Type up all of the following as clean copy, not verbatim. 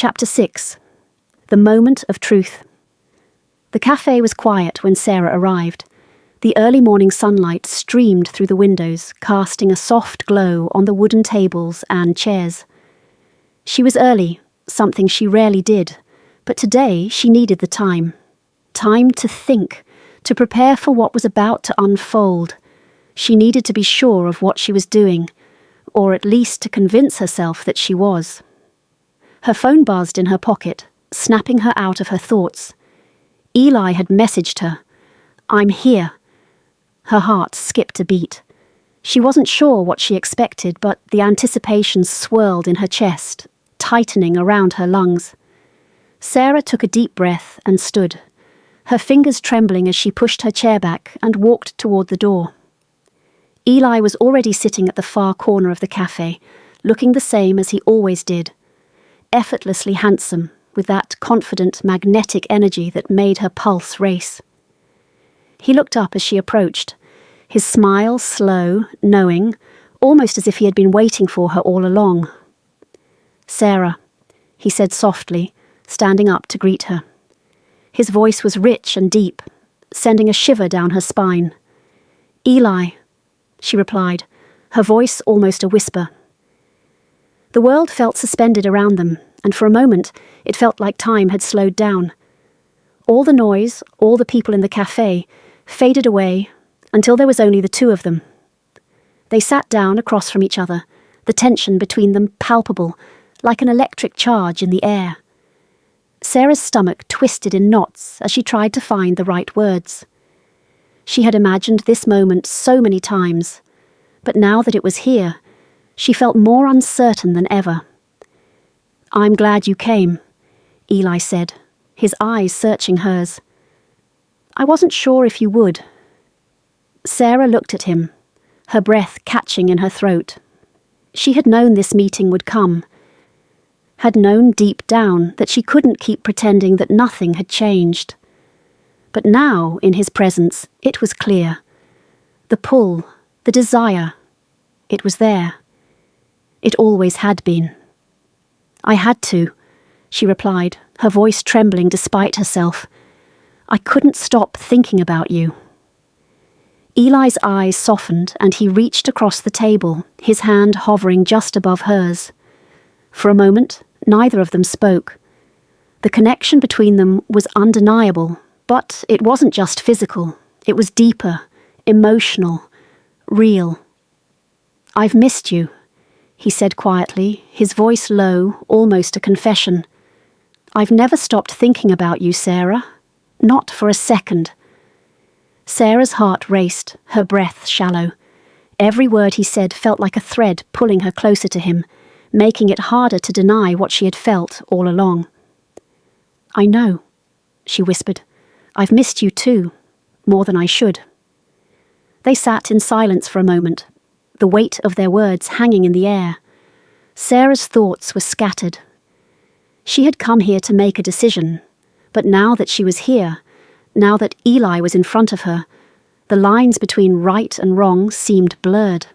Chapter 6. The Moment of Truth. The cafe was quiet when Sarah arrived. The early morning sunlight streamed through the windows, casting a soft glow on the wooden tables and chairs. She was early, something she rarely did, but today she needed the time. Time to think, to prepare for what was about to unfold. She needed to be sure of what she was doing, or at least to convince herself that she was. Her phone buzzed in her pocket, snapping her out of her thoughts. Eli had messaged her, "I'm here." Her heart skipped a beat. She wasn't sure what she expected, but the anticipation swirled in her chest, tightening around her lungs. Sarah took a deep breath and stood, her fingers trembling as she pushed her chair back and walked toward the door. Eli was already sitting at the far corner of the cafe, looking the same as he always did. Effortlessly handsome, with that confident, magnetic energy that made her pulse race. He looked up as she approached, his smile slow, knowing, almost as if he had been waiting for her all along. "Sarah," he said softly, standing up to greet her. His voice was rich and deep, sending a shiver down her spine. "Eli," she replied, her voice almost a whisper. The world felt suspended around them, and for a moment it felt like time had slowed down. All the noise, all the people in the cafe, faded away until there was only the two of them. They sat down across from each other, the tension between them palpable, like an electric charge in the air. Sarah's stomach twisted in knots as she tried to find the right words. She had imagined this moment so many times, but now that it was here, she felt more uncertain than ever. "I'm glad you came," Eli said, his eyes searching hers. "I wasn't sure if you would." Sarah looked at him, her breath catching in her throat. She had known this meeting would come, had known deep down that she couldn't keep pretending that nothing had changed. But now, in his presence, it was clear. The pull, the desire, it was there. It always had been. "I had to," she replied, her voice trembling despite herself. "I couldn't stop thinking about you." Eli's eyes softened and he reached across the table, his hand hovering just above hers. For a moment, neither of them spoke. The connection between them was undeniable, but it wasn't just physical. It was deeper, emotional, real. "I've missed you," he said quietly, his voice low, almost a confession. "I've never stopped thinking about you, Sarah. Not for a second." Sarah's heart raced, her breath shallow. Every word he said felt like a thread pulling her closer to him, making it harder to deny what she had felt all along. "I know," she whispered. "I've missed you too, more than I should." They sat in silence for a moment, the weight of their words hanging in the air. Sarah's thoughts were scattered. She had come here to make a decision, but now that she was here, now that Eli was in front of her, the lines between right and wrong seemed blurred.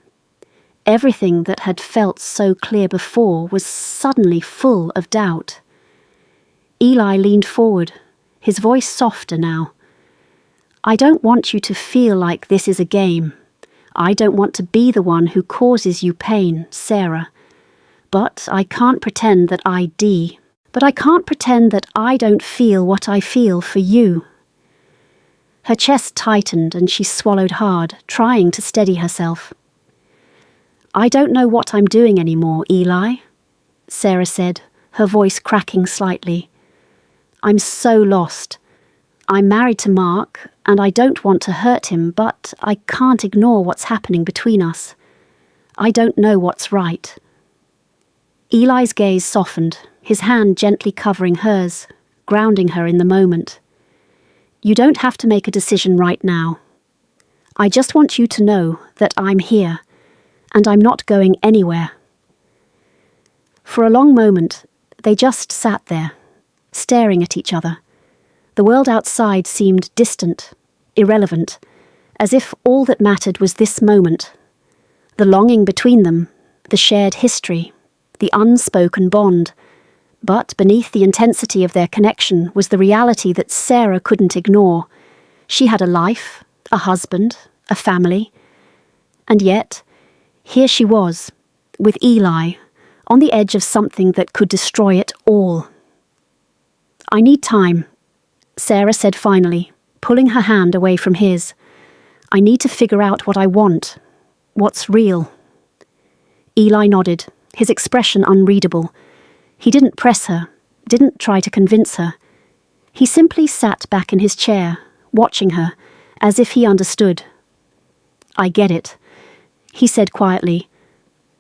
Everything that had felt so clear before was suddenly full of doubt. Eli leaned forward, his voice softer now. "I don't want you to feel like this is a game. I don't want to be the one who causes you pain, Sarah. But I can't pretend that I don't feel what I feel for you." Her chest tightened and she swallowed hard, trying to steady herself. "I don't know what I'm doing anymore, Eli," Sarah said, her voice cracking slightly. "I'm so lost. I'm married to Mark, and I don't want to hurt him, but I can't ignore what's happening between us. I don't know what's right." Eli's gaze softened, his hand gently covering hers, grounding her in the moment. "You don't have to make a decision right now. I just want you to know that I'm here, and I'm not going anywhere." For a long moment, they just sat there, staring at each other. The world outside seemed distant, irrelevant, as if all that mattered was this moment. The longing between them, the shared history, the unspoken bond, But beneath the intensity of their connection was the reality that Sarah couldn't ignore. She had a life, a husband, a family. And yet, here she was, with Eli, on the edge of something that could destroy it all. "I need time," Sarah said finally, pulling her hand away from his. "I need to figure out what I want, what's real." Eli nodded, his expression unreadable. He didn't press her, didn't try to convince her. He simply sat back in his chair, watching her, as if he understood. "I get it," he said quietly.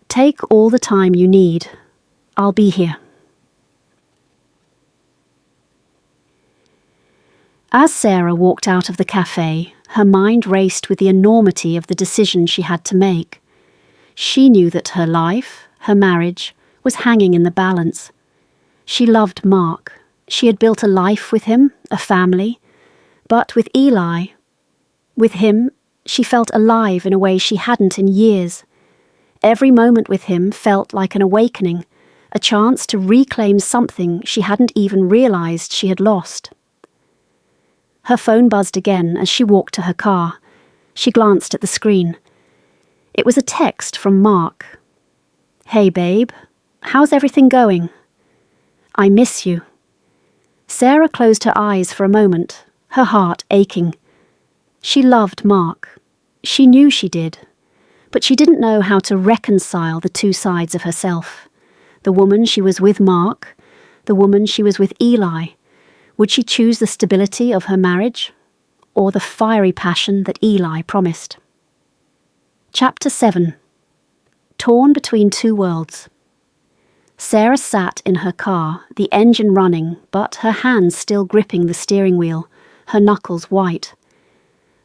"Take all the time you need. I'll be here." As Sarah walked out of the cafe, her mind raced with the enormity of the decision she had to make. She knew that her life, her marriage, was hanging in the balance. She loved Mark. She had built a life with him, a family. But with Eli, with him, she felt alive in a way she hadn't in years. Every moment with him felt like an awakening, a chance to reclaim something she hadn't even realized she had lost. Her phone buzzed again as she walked to her car. She glanced at the screen. It was a text from Mark. "Hey babe, how's everything going? I miss you." Sarah closed her eyes for a moment, her heart aching. She loved Mark. She knew she did. But she didn't know how to reconcile the two sides of herself. The woman she was with Mark, the woman she was with Eli. Would she choose the stability of her marriage, or the fiery passion that Eli promised? Chapter 7. Torn between two worlds. Sarah sat in her car, the engine running, but her hands still gripping the steering wheel, her knuckles white.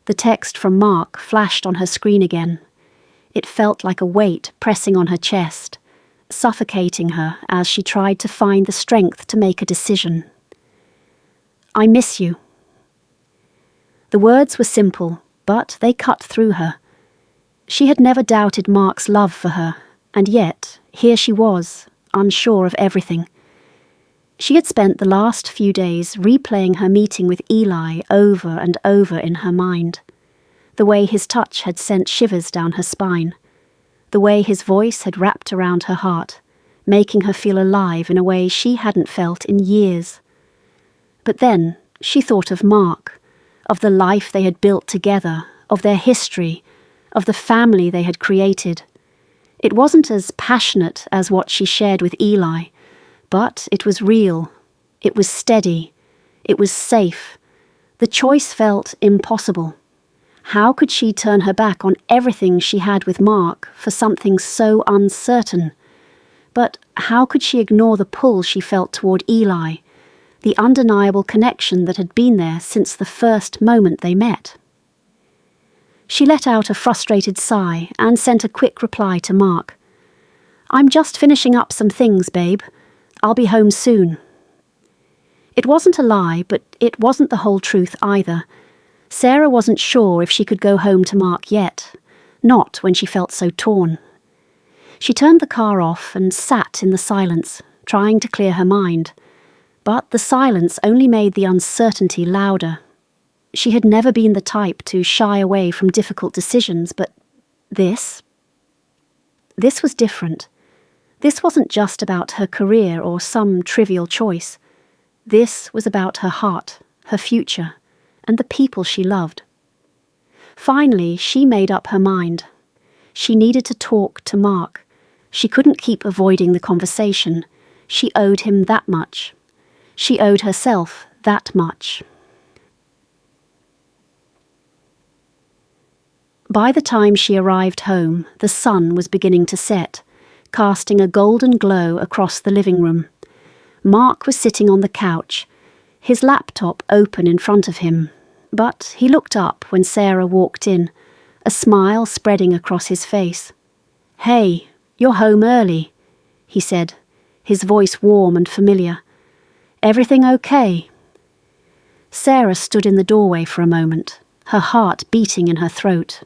The text from Mark flashed on her screen again. It felt like a weight pressing on her chest, suffocating her as she tried to find the strength to make a decision. "I miss you." The words were simple, but they cut through her. She had never doubted Mark's love for her, and yet, here she was, unsure of everything. She had spent the last few days replaying her meeting with Eli over and over in her mind. The way his touch had sent shivers down her spine. The way his voice had wrapped around her heart, making her feel alive in a way she hadn't felt in years. But then she thought of Mark, of the life they had built together, of their history, of the family they had created. It wasn't as passionate as what she shared with Eli, but it was real, it was steady, it was safe. The choice felt impossible. How could she turn her back on everything she had with Mark for something so uncertain? But how could she ignore the pull she felt toward Eli, the undeniable connection that had been there since the first moment they met? She let out a frustrated sigh and sent a quick reply to Mark. "I'm just finishing up some things, babe. I'll be home soon." It wasn't a lie, but it wasn't the whole truth either. Sarah wasn't sure if she could go home to Mark yet, not when she felt so torn. She turned the car off and sat in the silence, trying to clear her mind. But the silence only made the uncertainty louder. She had never been the type to shy away from difficult decisions, but this was different. This wasn't just about her career or some trivial choice. This was about her heart, her future, and the people she loved. Finally, she made up her mind. She needed to talk to Mark. She couldn't keep avoiding the conversation. She owed him that much. She owed herself that much. By the time she arrived home, the sun was beginning to set, casting a golden glow across the living room. Mark was sitting on the couch, his laptop open in front of him, but he looked up when Sarah walked in, a smile spreading across his face. "Hey, you're home early," he said, his voice warm and familiar. "Everything okay?" Sarah stood in the doorway for a moment, her heart beating in her throat.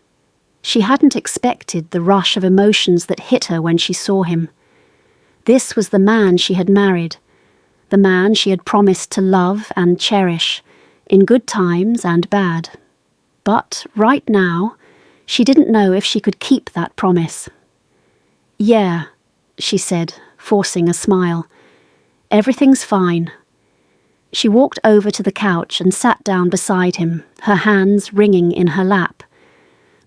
She hadn't expected the rush of emotions that hit her when she saw him. This was the man she had married, the man she had promised to love and cherish, in good times and bad. But right now, she didn't know if she could keep that promise. "Yeah," she said, forcing a smile. "Everything's fine." She walked over to the couch and sat down beside him, her hands wringing in her lap.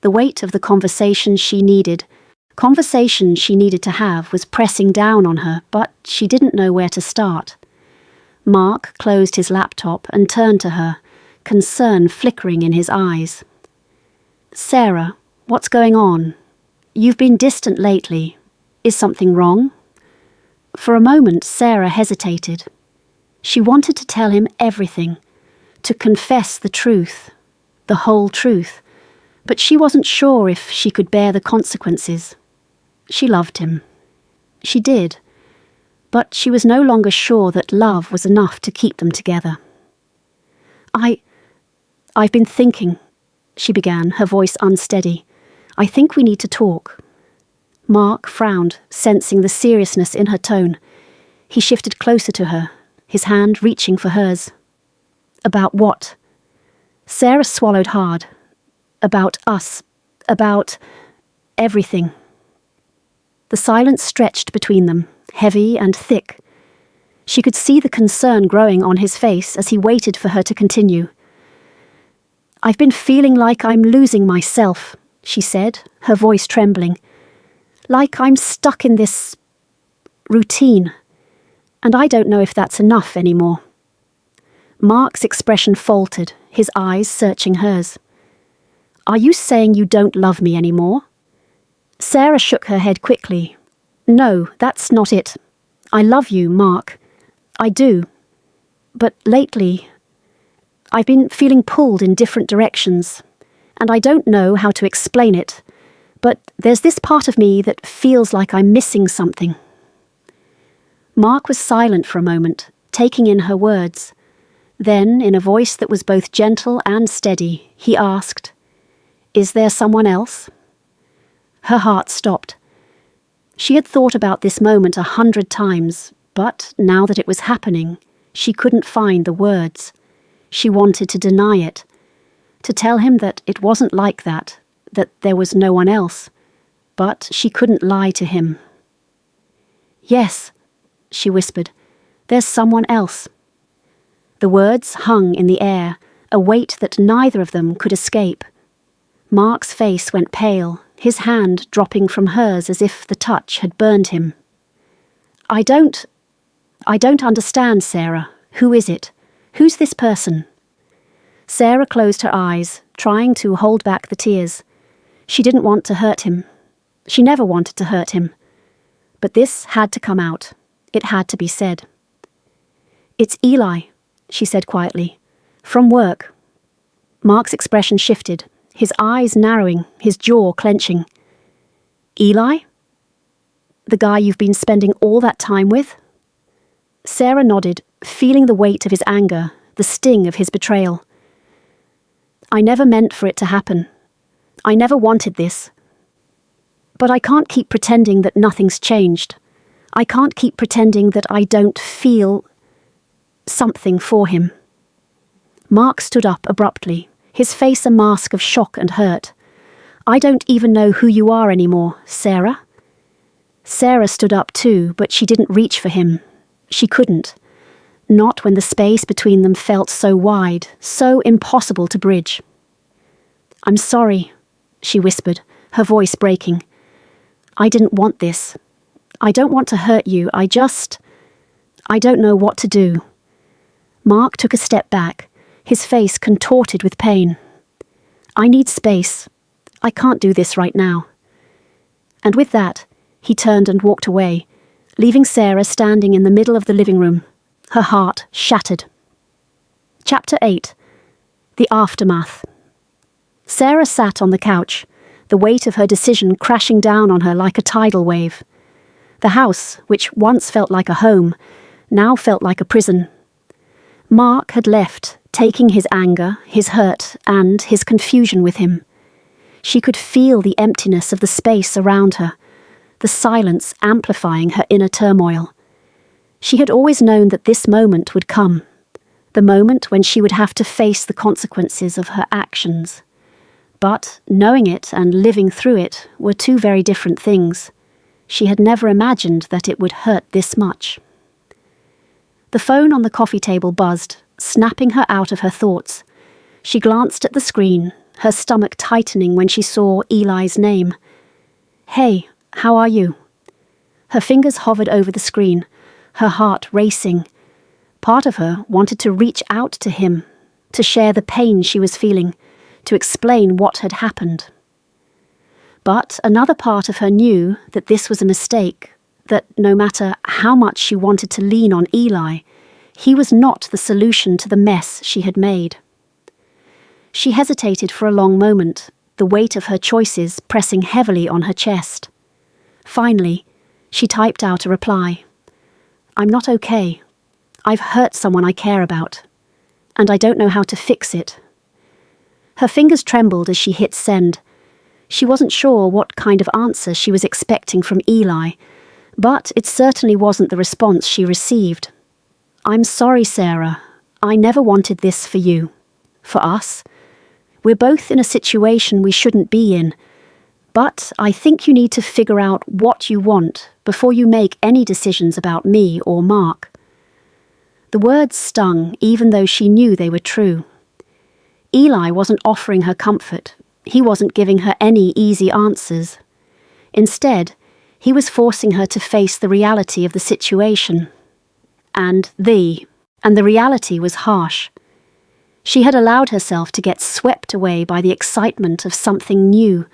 The weight of the conversation she needed to have, was pressing down on her, but she didn't know where to start. Mark closed his laptop and turned to her, concern flickering in his eyes. "Sarah, what's going on? You've been distant lately. Is something wrong?" For a moment, Sarah hesitated. She wanted to tell him everything, to confess the truth, the whole truth, but she wasn't sure if she could bear the consequences. She loved him. She did, but she was no longer sure that love was enough to keep them together. I've been thinking," she began, her voice unsteady. "I think we need to talk." Mark frowned, sensing the seriousness in her tone. He shifted closer to her, his hand reaching for hers. "About what?" Sarah swallowed hard. "About us. About everything." The silence stretched between them, heavy and thick. She could see the concern growing on his face as he waited for her to continue. "I've been feeling like I'm losing myself," she said, her voice trembling. "Like I'm stuck in this routine, and I don't know if that's enough anymore." Mark's expression faltered, his eyes searching hers. "Are you saying you don't love me anymore?" Sarah shook her head quickly. "No, that's not it. I love you, Mark. I do. But lately, I've been feeling pulled in different directions, and I don't know how to explain it, but there's this part of me that feels like I'm missing something." Mark was silent for a moment, taking in her words. Then, in a voice that was both gentle and steady, he asked, "Is there someone else?" Her heart stopped. She had thought about this moment 100 times, but now that it was happening, she couldn't find the words. She wanted to deny it, to tell him that it wasn't like that there was no one else, but she couldn't lie to him. "Yes," she whispered, "there's someone else." The words hung in the air, a weight that neither of them could escape. Mark's face went pale, his hand dropping from hers as if the touch had burned him. I don't understand, Sarah. Who is it? Who's this person?" Sarah closed her eyes, trying to hold back the tears. She didn't want to hurt him. She never wanted to hurt him. But this had to come out. It had to be said. "It's Eli," she said quietly. "From work." Mark's expression shifted, his eyes narrowing, his jaw clenching. "Eli? The guy you've been spending all that time with?" Sarah nodded, feeling the weight of his anger, the sting of his betrayal. "I never meant for it to happen. I never wanted this. But I can't keep pretending that nothing's changed. I can't keep pretending that I don't feel something for him." Mark stood up abruptly, his face a mask of shock and hurt. "I don't even know who you are anymore, Sarah." Sarah stood up too, but she didn't reach for him. She couldn't. Not when the space between them felt so wide, so impossible to bridge. "I'm sorry," she whispered, her voice breaking. "I didn't want this. I don't want to hurt you. I don't know what to do." Mark took a step back, his face contorted with pain. "I need space. I can't do this right now." And with that, he turned and walked away, leaving Sarah standing in the middle of the living room, her heart shattered. Chapter 8. The Aftermath. Sarah sat on the couch, the weight of her decision crashing down on her like a tidal wave. The house, which once felt like a home, now felt like a prison. Mark had left, taking his anger, his hurt, and his confusion with him. She could feel the emptiness of the space around her, the silence amplifying her inner turmoil. She had always known that this moment would come, the moment when she would have to face the consequences of her actions. But knowing it and living through it were two very different things. She had never imagined that it would hurt this much. The phone on the coffee table buzzed, snapping her out of her thoughts. She glanced at the screen, her stomach tightening when she saw Eli's name. "Hey, how are you?" Her fingers hovered over the screen, her heart racing. Part of her wanted to reach out to him, to share the pain she was feeling, to explain what had happened. But another part of her knew that this was a mistake, that no matter how much she wanted to lean on Eli, he was not the solution to the mess she had made. She hesitated for a long moment, the weight of her choices pressing heavily on her chest. Finally, she typed out a reply. "I'm not okay. I've hurt someone I care about, and I don't know how to fix it." Her fingers trembled as she hit send. She wasn't sure what kind of answer she was expecting from Eli, but it certainly wasn't the response she received. "I'm sorry, Sarah. I never wanted this for you. For us. We're both in a situation we shouldn't be in, but I think you need to figure out what you want before you make any decisions about me or Mark." The words stung, even though she knew they were true. Eli wasn't offering her comfort. He wasn't giving her any easy answers. Instead, he was forcing her to face the reality of the situation. And the reality was harsh. She had allowed herself to get swept away by the excitement of something new,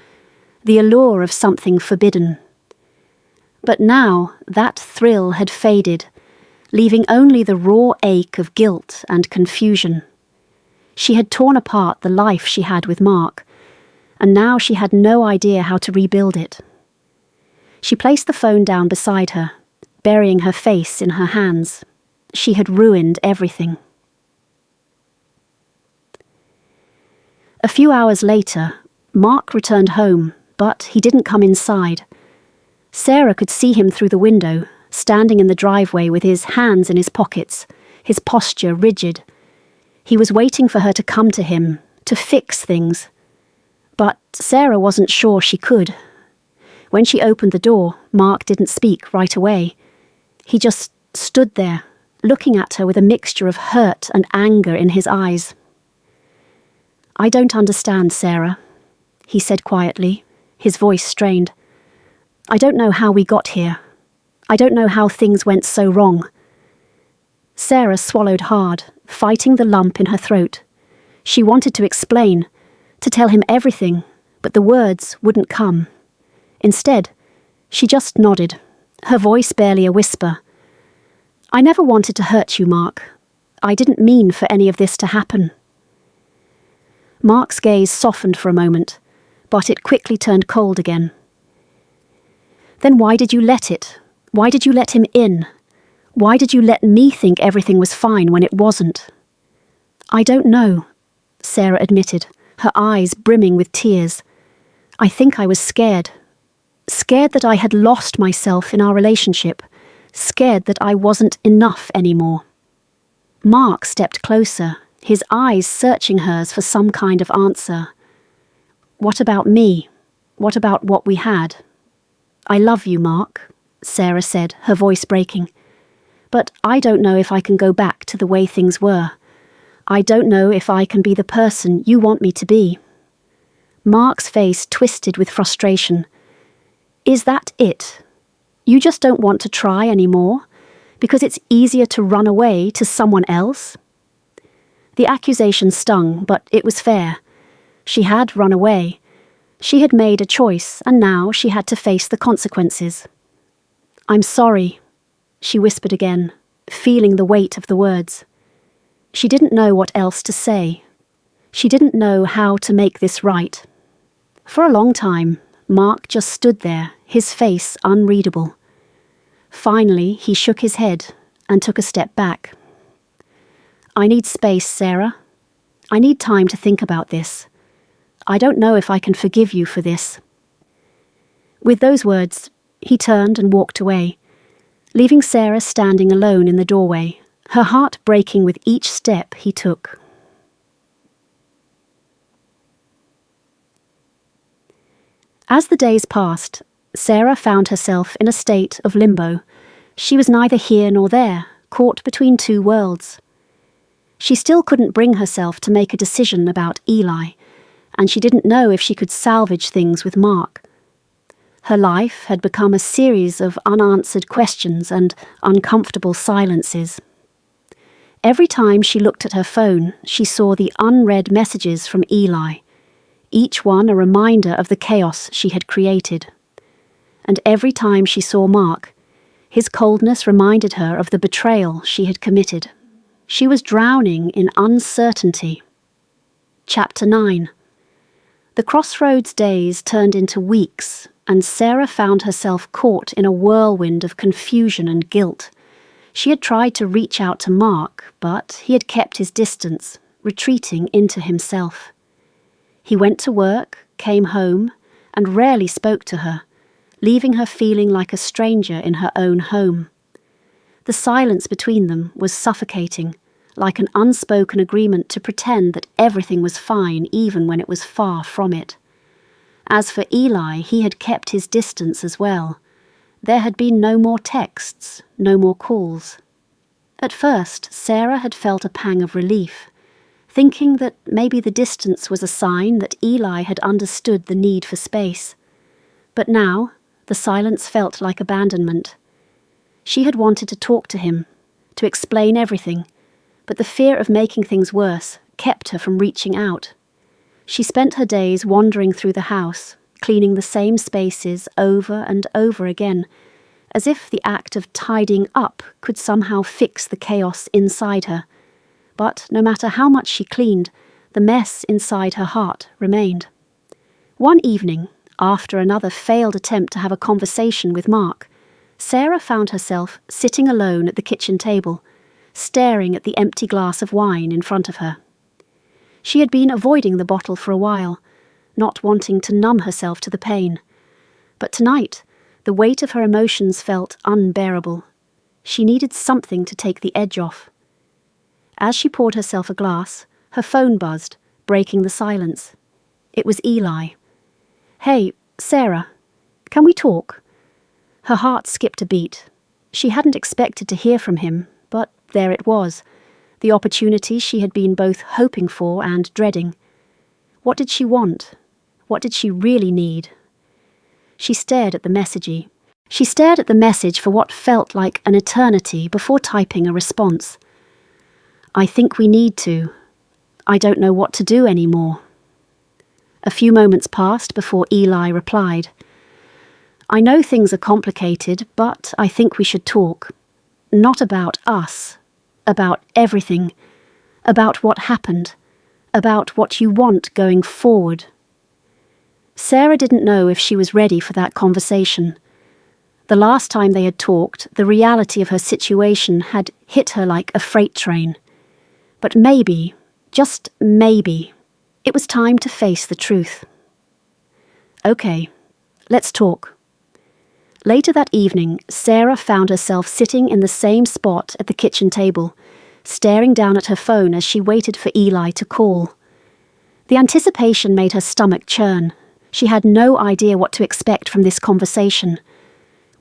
the allure of something forbidden. But now that thrill had faded, leaving only the raw ache of guilt and confusion. She had torn apart the life she had with Mark, and now she had no idea how to rebuild it. She placed the phone down beside her, burying her face in her hands. She had ruined everything. A few hours later, Mark returned home, but he didn't come inside. Sarah could see him through the window, standing in the driveway with his hands in his pockets, his posture rigid. He was waiting for her to come to him, to fix things. But Sarah wasn't sure she could. When she opened the door, Mark didn't speak right away. He just stood there, looking at her with a mixture of hurt and anger in his eyes. "I don't understand, Sarah," he said quietly, his voice strained. "I don't know how we got here. I don't know how things went so wrong." Sarah swallowed hard, fighting the lump in her throat. She wanted to explain, to tell him everything, but the words wouldn't come. Instead, she just nodded, her voice barely a whisper. "I never wanted to hurt you, Mark. I didn't mean for any of this to happen." Mark's gaze softened for a moment, but it quickly turned cold again. "Then why did you let it? Why did you let him in? Why did you let me think everything was fine when it wasn't?" "I don't know," Sarah admitted, her eyes brimming with tears. "I think I was scared. Scared that I had lost myself in our relationship. Scared that I wasn't enough anymore." Mark stepped closer, his eyes searching hers for some kind of answer. "What about me? What about what we had?" "I love you, Mark," Sarah said, her voice breaking. "But I don't know if I can go back to the way things were. I don't know if I can be the person you want me to be." Mark's face twisted with frustration. "Is that it? You just don't want to try anymore? Because it's easier to run away to someone else?" The accusation stung, but it was fair. She had run away. She had made a choice, and now she had to face the consequences. "I'm sorry," she whispered again, feeling the weight of the words. She didn't know what else to say. She didn't know how to make this right. For a long time, Mark just stood there, his face unreadable. Finally, he shook his head and took a step back. "I need space, Sarah. I need time to think about this. I don't know if I can forgive you for this." With those words, he turned and walked away, leaving Sarah standing alone in the doorway, her heart breaking with each step he took. As the days passed, Sarah found herself in a state of limbo. She was neither here nor there, caught between two worlds. She still couldn't bring herself to make a decision about Eli, and she didn't know if she could salvage things with Mark. Her life had become a series of unanswered questions and uncomfortable silences. Every time she looked at her phone, she saw the unread messages from Eli, each one a reminder of the chaos she had created. And every time she saw Mark, his coldness reminded her of the betrayal she had committed. She was drowning in uncertainty. Chapter 9. The crossroads days turned into weeks, and Sarah found herself caught in a whirlwind of confusion and guilt. She had tried to reach out to Mark, but he had kept his distance, retreating into himself. He went to work, came home, and rarely spoke to her, leaving her feeling like a stranger in her own home. The silence between them was suffocating, like an unspoken agreement to pretend that everything was fine even when it was far from it. As for Eli, he had kept his distance as well. There had been no more texts, no more calls. At first, Sarah had felt a pang of relief, thinking that maybe the distance was a sign that Eli had understood the need for space. But now, the silence felt like abandonment. She had wanted to talk to him, to explain everything, but the fear of making things worse kept her from reaching out. She spent her days wandering through the house, cleaning the same spaces over and over again, as if the act of tidying up could somehow fix the chaos inside her. But no matter how much she cleaned, the mess inside her heart remained. One evening, after another failed attempt to have a conversation with Mark, Sarah found herself sitting alone at the kitchen table, staring at the empty glass of wine in front of her. She had been avoiding the bottle for a while, not wanting to numb herself to the pain. But tonight, the weight of her emotions felt unbearable. She needed something to take the edge off. As she poured herself a glass, her phone buzzed, breaking the silence. It was Eli. "Hey, Sarah, can we talk?" Her heart skipped a beat. She hadn't expected to hear from him, but there it was, the opportunity she had been both hoping for and dreading. What did she want? What did she really need? She stared at the message. She stared at the message for what felt like an eternity before typing a response. "I think we need to. I don't know what to do anymore." A few moments passed before Eli replied. "I know things are complicated, but I think we should talk. Not about us, about everything, about what happened, about what you want going forward." Sarah didn't know if she was ready for that conversation. The last time they had talked, the reality of her situation had hit her like a freight train. But maybe, just maybe, it was time to face the truth. "Okay, let's talk." Later that evening, Sarah found herself sitting in the same spot at the kitchen table, staring down at her phone as she waited for Eli to call. The anticipation made her stomach churn. She had no idea what to expect from this conversation.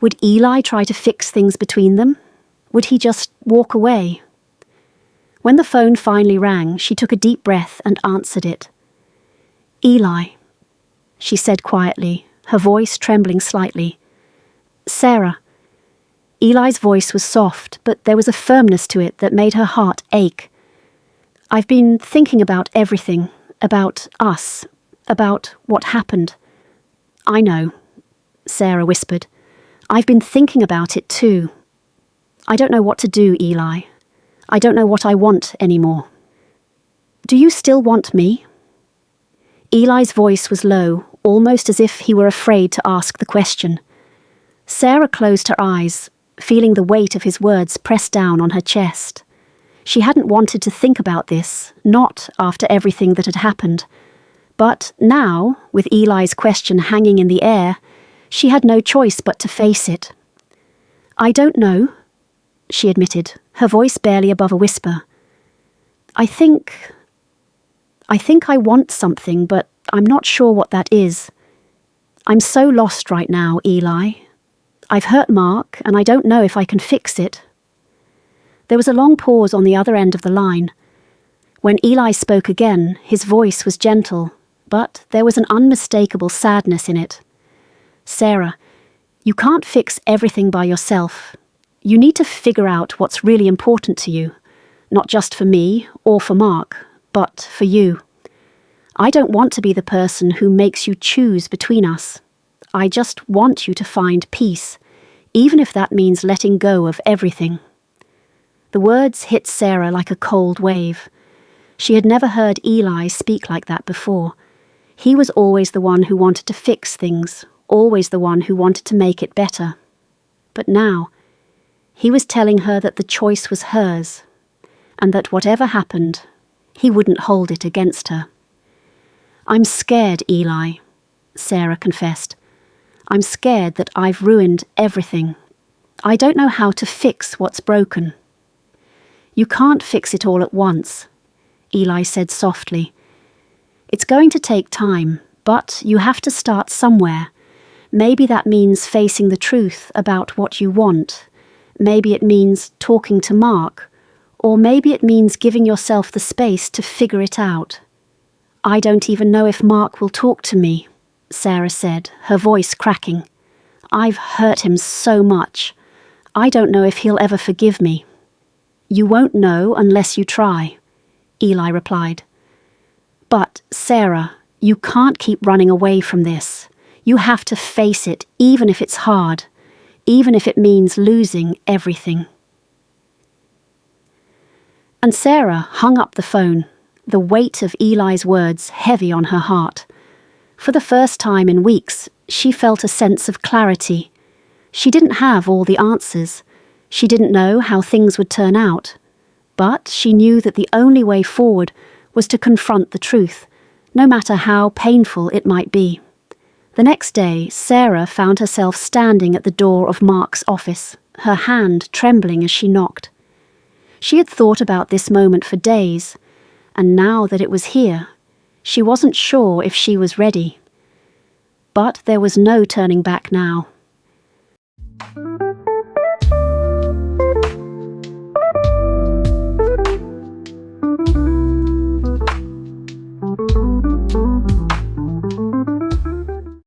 Would Eli try to fix things between them? Would he just walk away? When the phone finally rang, she took a deep breath and answered it. "Eli," she said quietly, her voice trembling slightly. "Sarah." Eli's voice was soft, but there was a firmness to it that made her heart ache. "I've been thinking about everything, about us, about what happened." "I know," Sarah whispered. "I've been thinking about it too. I don't know what to do, Eli. I don't know what I want anymore." "Do you still want me?" Eli's voice was low, almost as if he were afraid to ask the question. Sarah closed her eyes, feeling the weight of his words press down on her chest. She hadn't wanted to think about this, not after everything that had happened. But now, with Eli's question hanging in the air, she had no choice but to face it. "I don't know," she admitted, her voice barely above a whisper. I think I want something, but I'm not sure what that is. I'm so lost right now, Eli. I've hurt Mark, and I don't know if I can fix it." There was a long pause on the other end of the line. When Eli spoke again, his voice was gentle, but there was an unmistakable sadness in it. "Sarah, you can't fix everything by yourself. You need to figure out what's really important to you, not just for me or for Mark, but for you. I don't want to be the person who makes you choose between us. I just want you to find peace, even if that means letting go of everything." The words hit Sarah like a cold wave. She had never heard Eli speak like that before. He was always the one who wanted to fix things, always the one who wanted to make it better. But now, he was telling her that the choice was hers, and that whatever happened, he wouldn't hold it against her. "I'm scared, Eli," Sarah confessed. "I'm scared that I've ruined everything. I don't know how to fix what's broken." "You can't fix it all at once," Eli said softly. "It's going to take time, but you have to start somewhere. Maybe that means facing the truth about what you want. Maybe it means talking to Mark, or maybe it means giving yourself the space to figure it out." "I don't even know if Mark will talk to me," Sarah said, her voice cracking. "I've hurt him so much. I don't know if he'll ever forgive me." "You won't know unless you try," Eli replied. "But, Sarah, you can't keep running away from this. You have to face it, even if it's hard, even if it means losing everything." And Sarah hung up the phone, the weight of Eli's words heavy on her heart. For the first time in weeks, she felt a sense of clarity. She didn't have all the answers. She didn't know how things would turn out. But she knew that the only way forward was to confront the truth, no matter how painful it might be. The next day, Sarah found herself standing at the door of Mark's office, her hand trembling as she knocked. She had thought about this moment for days, and now that it was here, she wasn't sure if she was ready. But there was no turning back now.